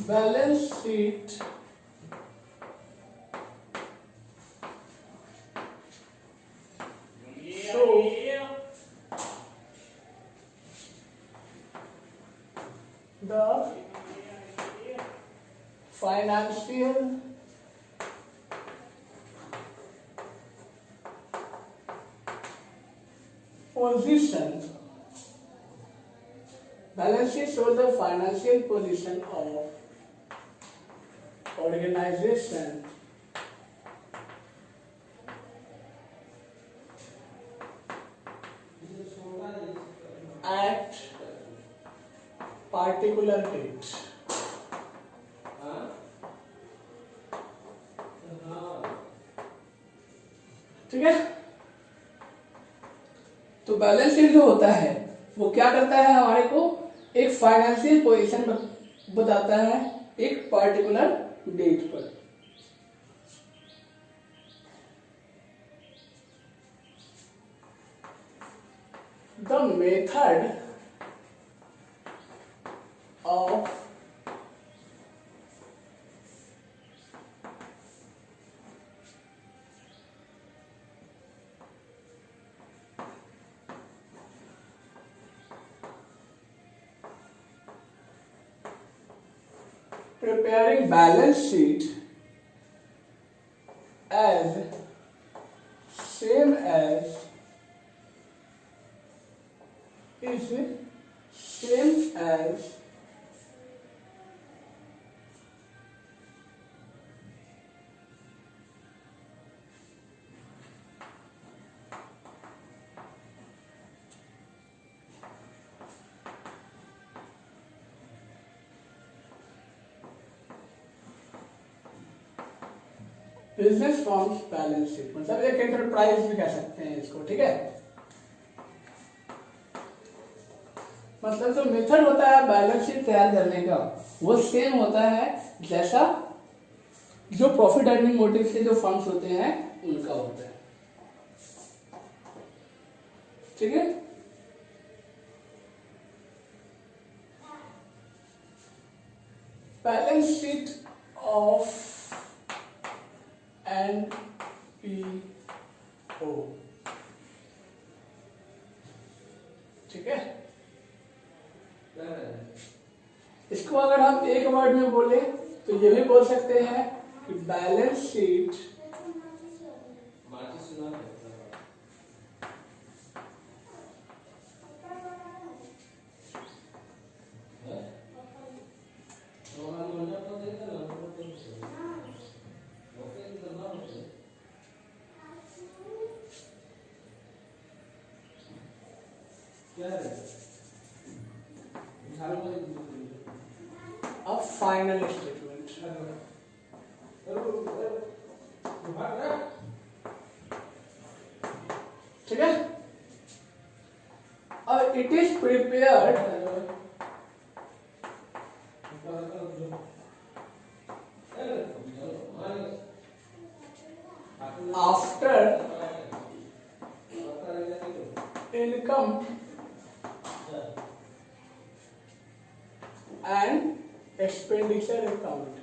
Balance sheet show the financial position. Balance sheet shows the financial position of organization at particular date. ठीक है, तो balance sheet जो होता है वो क्या करता है, हमारे को एक फाइनेंशियल पोजीशन बताता है एक पर्टिकुलर डेट पर। The method of preparing balance sheet as same as is same as business forms balance sheet, मतलब एक एंटरप्राइज भी कह सकते हैं इसको। ठीक है, मतलब जो मेथड होता है बैलेंस शीट तैयार करने का वो सेम होता है जैसा जो प्रॉफिट अर्निंग मोटिव से जो फंड्स होते हैं उनका होता है। ठीक है, बैलेंस शीट ऑफ NPO। ठीक है, इसको अगर हम एक वर्ड में बोले तो ये भी बोल सकते हैं कि balance sheet of final statement। ठीक है, और it is prepared after income and expenditure account।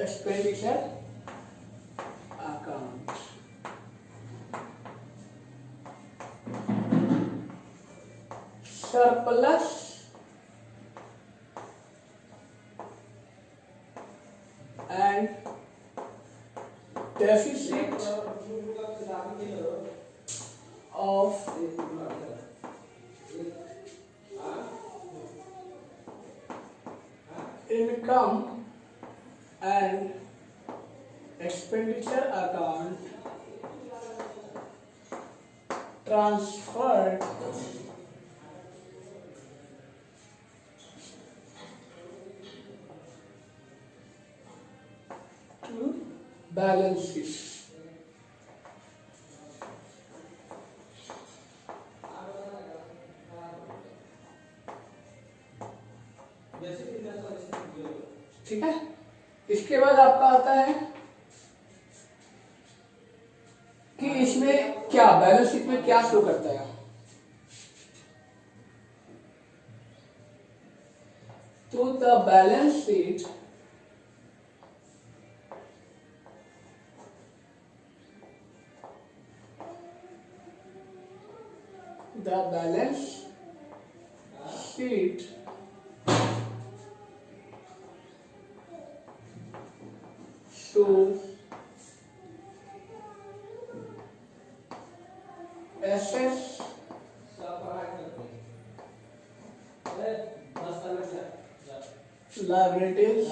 expenditure account surplus and deficit of income and expenditure account transferred to balance sheet। ठीक है, इसके बाद आपका आता है कि इसमें क्या बैलेंस शीट में क्या शो करता है। to the balance sheet shows assets, liabilities,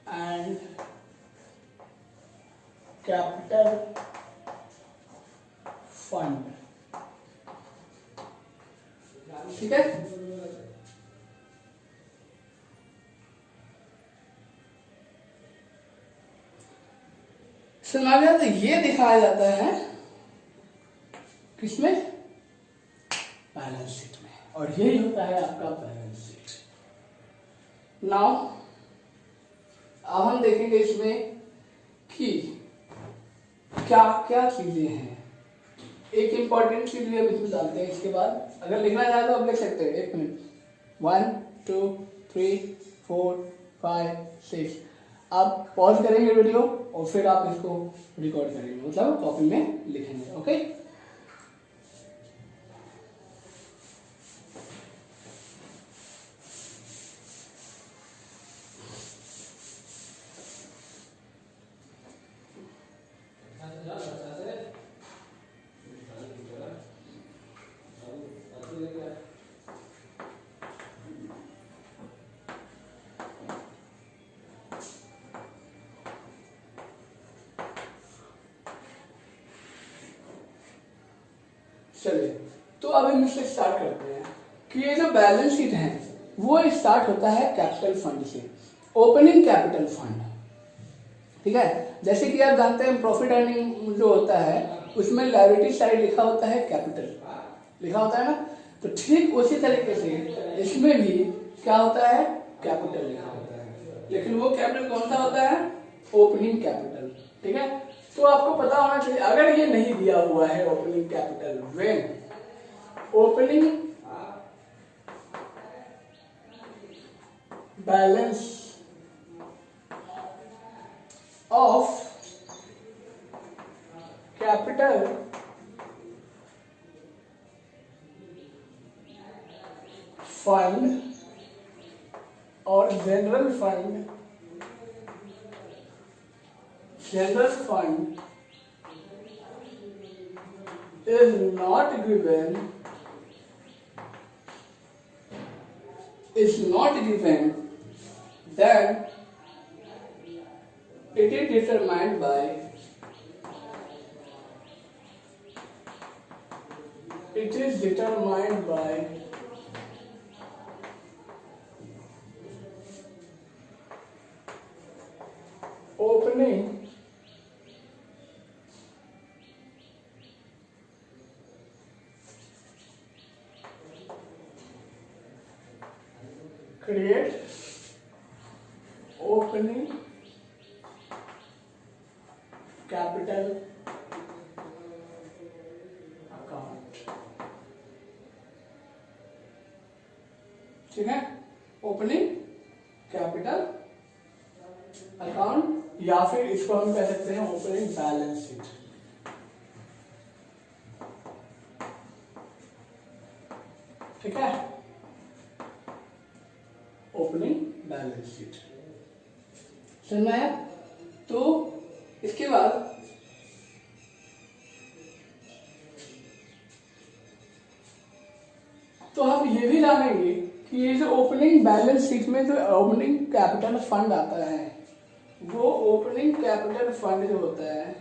and capital fund. ठीक है। तो ये दिखाया जाता है किसमें, बैलेंस शीट में, और यही होता है आपका बैलेंस शीट। नाउ अब हम देखेंगे इसमें कि क्या क्या चीजें हैं। एक इंपॉर्टेंट चीज भी हम इसमें डालते हैं, इसके बाद अगर लिखना चाहे तो आप लिख सकते हैं। 1 मिनट, 1 2 3 4 5 6। आप पॉज करेंगे वीडियो और फिर आप इसको रिकॉर्ड करेंगे, मतलब कॉपी में लिखेंगे। ओके, चलिए तो अब हम इससे स्टार्ट करते हैं कि ये जो बैलेंस शीट है वो स्टार्ट होता है कैपिटल फंड से, ओपनिंग कैपिटल फंड। ठीक है, जैसे कि आप जानते हैं प्रॉफिट अर्निंग जो होता है उसमें लायबिलिटी साइड लिखा होता है कैपिटल, लिखा होता है ना। तो ठीक उसी तरीके से इसमें भी क्या होता है, कैपिटल लिखा होता है, लेकिन वो कैपिटल कौन सा होता है, ओपनिंग कैपिटल। ठीक है, तो आपको पता होना चाहिए, अगर ये नहीं दिया हुआ है opening capital, when opening balance of capital fund और general fund is not given, then it is determined by opening create opening capital account। ठीक है, ओपनिंग कैपिटल अकाउंट, या फिर इसको हम कह सकते हैं ओपनिंग बैलेंस शीट। ठीक है, ओपनिंग बैलेंस शीट समझ आया। तो इसके बाद तो हम ये भी जानेंगे कि ये जो ओपनिंग बैलेंस शीट में जो ओपनिंग कैपिटल फंड आता है, वो ओपनिंग कैपिटल फंड जो होता है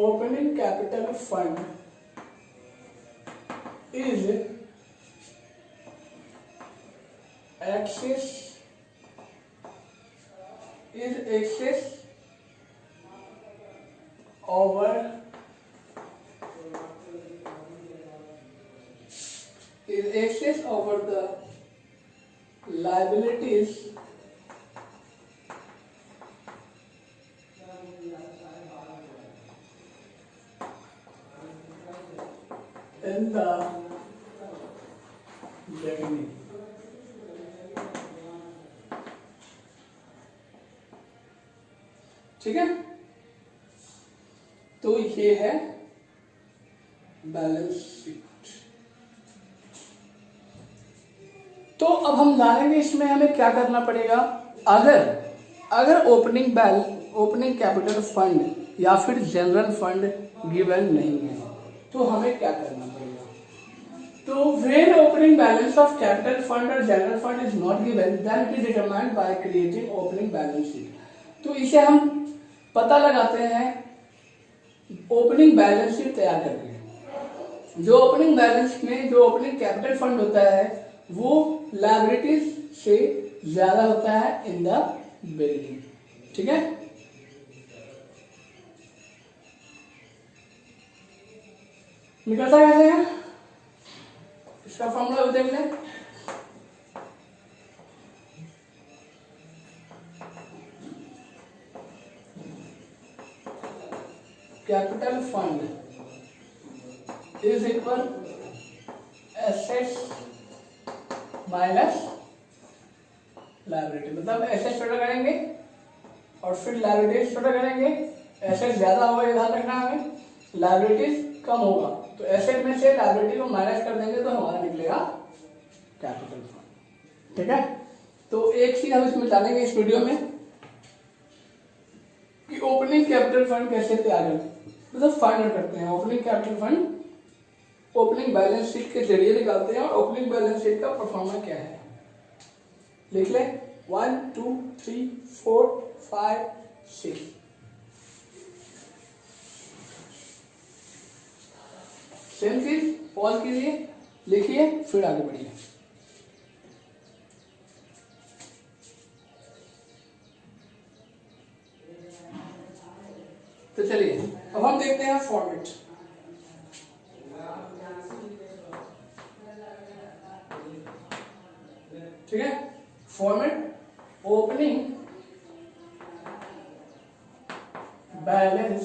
opening capital fund is excess over the liabilities in the beginning. ठीक है, तो ये है बैलेंस शीट। तो अब हम जानेंगे इसमें हमें क्या करना पड़ेगा। अगर ओपनिंग कैपिटल फंड या फिर जनरल फंड गिवन नहीं है तो हमें क्या करना पड़ेगा। तो when opening balance of capital fund और general fund is not given then it is determined by creating opening balance sheet. तो इसे हम पता लगाते हैं ओपनिंग बैलेंस शीट तैयार करके। जो ओपनिंग बैलेंस में जो ओपनिंग कैपिटल फंड होता है वो लायबिलिटीज से ज्यादा होता है इन द बिगिनिंग। ठीक है, निकलता कैसे है इसका फॉर्मूला भी देख लें। Capital fund is equal assets minus liability. मतलब एसेट्स छोटा करेंगे और फिर लायबिलिटीज छोटा करेंगे। एसेट्स ज्यादा होगा ये ध्यान रखना हमें, लायबिलिटीज कम होगा। तो एसेट में से लायबिलिटी को माइनस कर देंगे तो हमारा निकलेगा कैपिटल फंड। ठीक है, तो एक चीज हम इसमें जानेंगे इस वीडियो में कि ओपनिंग कैपिटल फंड कैसे तैयार करते हैं, मतलब फाइंड आउट करते हैं। Opening capital fund opening balance sheet के जरिए निकालते हैं और ओपनिंग बैलेंस शीट का परफॉर्मेंस क्या है लिख ले। 1 2 3 4 5 6। सेम चीज पॉज कीजिए, लिखिए, फिर आगे बढ़िए। तो चलिए अब हम देखते हैं फॉर्मेट। ठीक है, format opening balance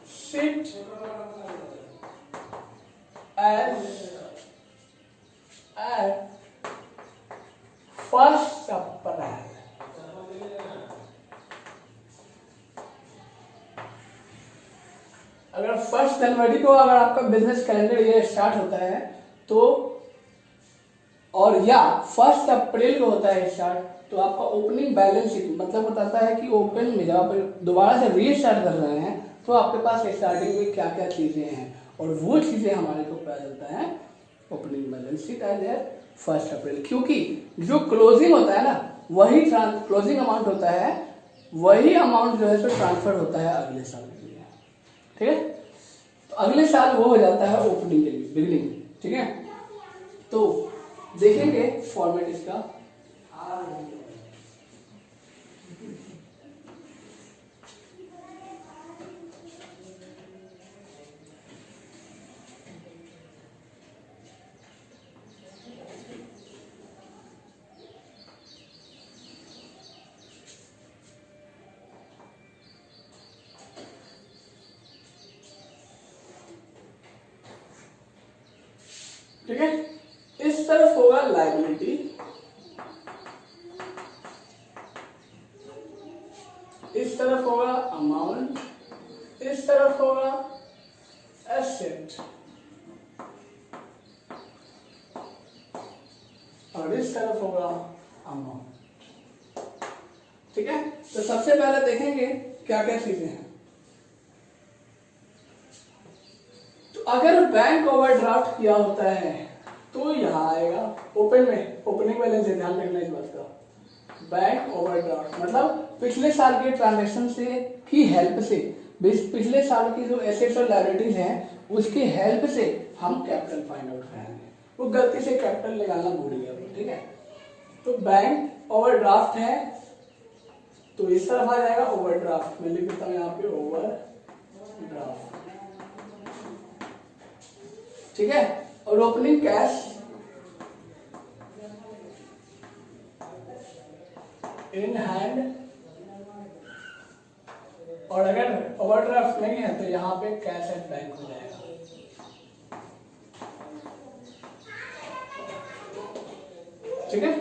sheet as first April. अगर 1 जनवरी को अगर आपका बिजनेस कैलेंडर ईयर स्टार्ट होता है तो और या 1 अप्रैल को होता है स्टार्ट, तो आपका ओपनिंग बैलेंस शीट मतलब बताता है कि ओपन में जब आप दोबारा से रीस्टार्ट कर रहे हैं तो आपके पास स्टार्टिंग में क्या क्या चीजें हैं और वो चीजें हमारे को पता चलता है ओपनिंग बैलेंस शीट एज 1 अप्रैल। क्योंकि जो क्लोजिंग होता है ना वही क्लोजिंग अमाउंट होता है, वही अमाउंट जो है सो ट्रांसफर होता है अगले साल के लिए। ठीक है, तो अगले साल वो हो जाता है ओपनिंग के लिए बिगिनिंग। ठीक है, तो देखेंगे फॉर्मेट इसका। ठीक है, इस तरफ होगा लायबिलिटी, इस तरफ होगा अमाउंट, इस तरफ होगा एसेट और इस तरफ होगा अमाउंट। ठीक है, तो सबसे पहले देखेंगे क्या क्या चीजें हैं। तो अगर बैंक ओवरड्राफ्ट किया होता है तो यहाँ आएगा ओपन में, ओपनिंग बैलेंस से ध्यान रखना इस बात का। बैंक ओवरड्राफ्ट मतलब पिछले साल के ट्रांजैक्शन से की हेल्प से, पिछले साल की जो एसेट्स और लायबिलिटीज हैं उसकी हेल्प से हम कैपिटल फाइंड आउट करेंगे। वो गलती से कैपिटल निकालना भूल गया। ठीक है, तो बैंक ओवरड्राफ्ट है तो इस तरफ आ जाएगा ओवरड्राफ्ट। मैं लिख देता हूँ यहाँ पे ओवरड्राफ्ट। ठीक है, और ओपनिंग कैश इन हैंड और अगर ओवरड्राफ्ट नहीं है तो यहाँ पे कैश एट बैंक हो जाएगा। ठीक है,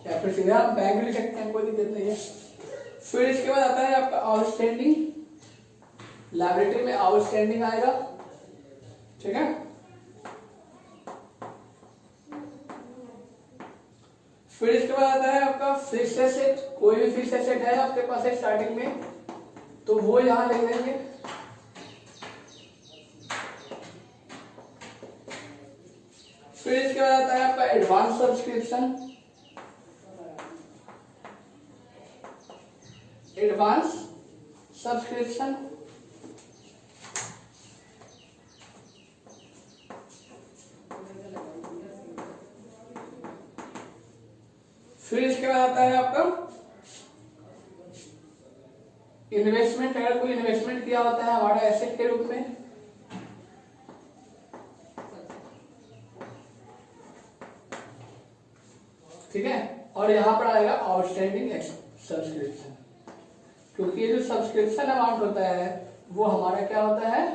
या फिर सीधे आप बैंक लिख सकते हैं, कोई दिक्कत नहीं है। फिर इसके बाद आता है आपका आउटस्टैंडिंग। लायबिलिटी में आउटस्टैंडिंग आएगा। ठीक है, फिर इसके बाद आता है आपका फिक्स्ड एसेट। कोई भी फिक्स्ड एसेट है आपके पास है स्टार्टिंग में तो वो यहां लिख देंगे। फिर इसके बाद आता है आपका एडवांस सब्सक्रिप्शन। एडवांस सब्सक्रिप्शन फिर इसके बाद आता है आपका इन्वेस्टमेंट। अगर कोई इन्वेस्टमेंट किया होता है हमारा एसेट के रूप में, ठीक है, और यहां पर आएगा आउटस्टैंडिंग सब्सक्रिप्शन, क्योंकि ये जो सब्सक्रिप्शन अमाउंट होता है वो हमारा क्या होता है,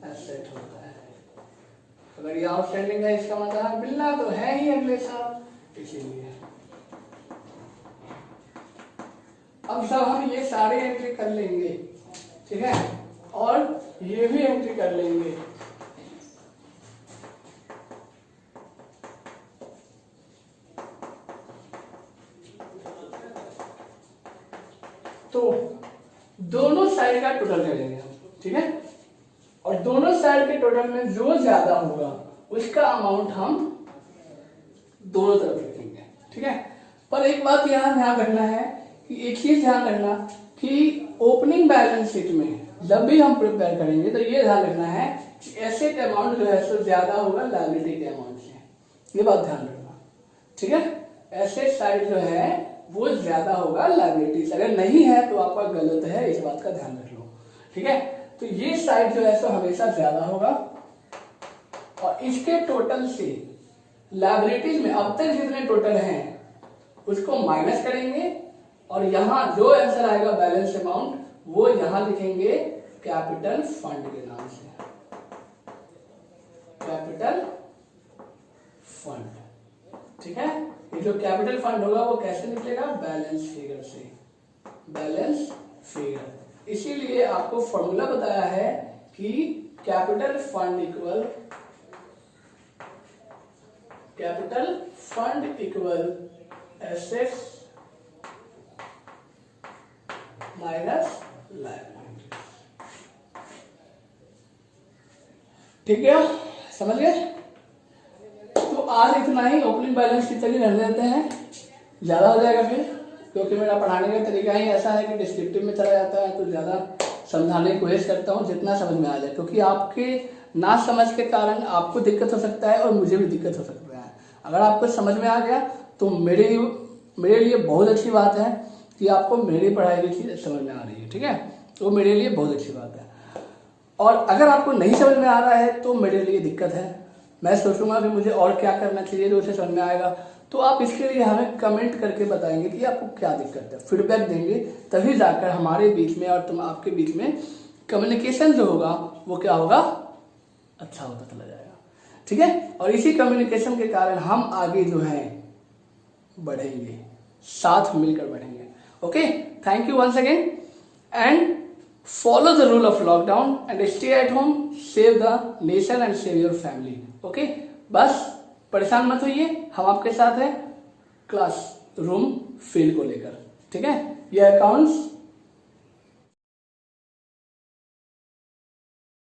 एसेट होता है। अगर ये आउटस्टैंडिंग है इसका मतलब मिलना तो है ही अगले साल, इसीलिए अब सब हम ये सारे एंट्री कर लेंगे। ठीक है, और ये भी एंट्री कर लेंगे। तो दोनों साइड का टोटल करेंगे हम। ठीक है, और दोनों साइड के टोटल में जो ज्यादा होगा उसका अमाउंट हम दोनों तरफ रखेंगे। ठीक है, पर एक बात यहां ध्यान रखना है कि एक चीज ध्यान रखना कि ओपनिंग बैलेंस शीट में जब भी हम प्रिपेयर करेंगे तो ये ध्यान रखना है कि एसेट अमाउंट जो है सो ज्यादा होगा लायबिलिटी के अमाउंट से। ये बात ध्यान रखना। ठीक है, एसेट साइड जो है वो ज्यादा होगा लायबिलिटी से। अगर नहीं है तो आपका गलत है, इस बात का ध्यान रख लो। ठीक है, तो ये साइड जो है सो हमेशा ज्यादा होगा और इसके टोटल से लायबिलिटीज में अब तक जितने टोटल हैं उसको माइनस करेंगे और यहां जो आंसर आएगा बैलेंस अमाउंट वो यहां लिखेंगे कैपिटल फंड के नाम से। Capital fund. ठीक है, ये जो कैपिटल फंड होगा वो कैसे निकलेगा, बैलेंस फिगर से। बैलेंस फिगर, इसीलिए आपको फॉर्मूला बताया है कि capital fund equal assets minus liability. ठीक है, समझ गए? तो आज इतना ही। ओपनिंग बैलेंस शीट तक ही रहने देते हैं, ज्यादा हो जाएगा फिर, क्योंकि मेरा पढ़ाने का तरीका ही ऐसा है कि डिस्क्रिप्टिव में चला जाता है तो ज्यादा समझाने की कोशिश करता हूँ जितना समझ में आ जाए, क्योंकि आपके ना समझ के कारण आपको दिक्कत हो सकता है और मुझे भी दिक्कत हो सकता है। अगर आपको समझ में आ गया तो मेरे लिए बहुत अच्छी बात है कि आपको मेरी पढ़ाई की चीज समझ में आ रही है। ठीक है, तो मेरे लिए बहुत अच्छी बात है। और अगर आपको नहीं समझ में आ रहा है तो मेरे लिए दिक्कत है। मैं सोचूंगा कि मुझे और क्या करना चाहिए जो उसे समझ में आएगा, तो आप इसके लिए हमें कमेंट करके बताएंगे कि आपको क्या दिक्कत है, फीडबैक देंगे, तभी जाकर हमारे बीच में और तुम आपके बीच में कम्युनिकेशन जो होगा वो क्या होगा, अच्छा होता चला जाएगा। ठीक है, और इसी कम्युनिकेशन के कारण हम आगे जो है बढ़ेंगे, साथ मिलकर बढ़ेंगे। Okay, thank you once again and follow the rule of lockdown and stay at home, save the nation and save your family. Okay, बस परेशान मत होइए, हम आपके साथ हैं क्लास रूम फील्ड को लेकर। ठीक है, ये अकाउंट्स